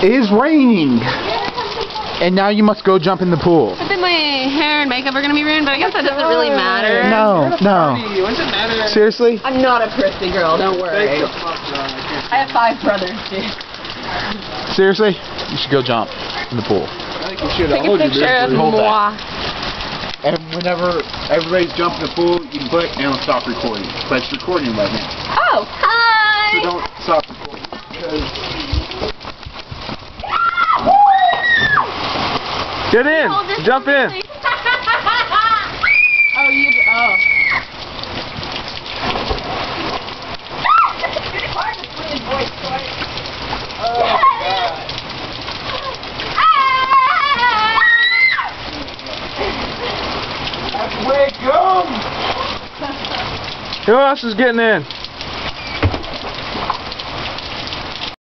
It is raining. And now you must go jump in the pool. But then my hair and makeup are going to be ruined, but I guess that doesn't really matter. No. What's it matter? Seriously? I'm not a prissy girl, don't worry. I have 5 brothers, dude. Seriously? You should go jump in the pool. I think you should. Take a picture of moi. And whenever everybody's jumping the pool, you click and it'll stop recording. But it's recording right now. Oh, hi! So don't stop recording. Get in! Jump in! Oh, you... Oh. That's the way it goes! Who else is getting in?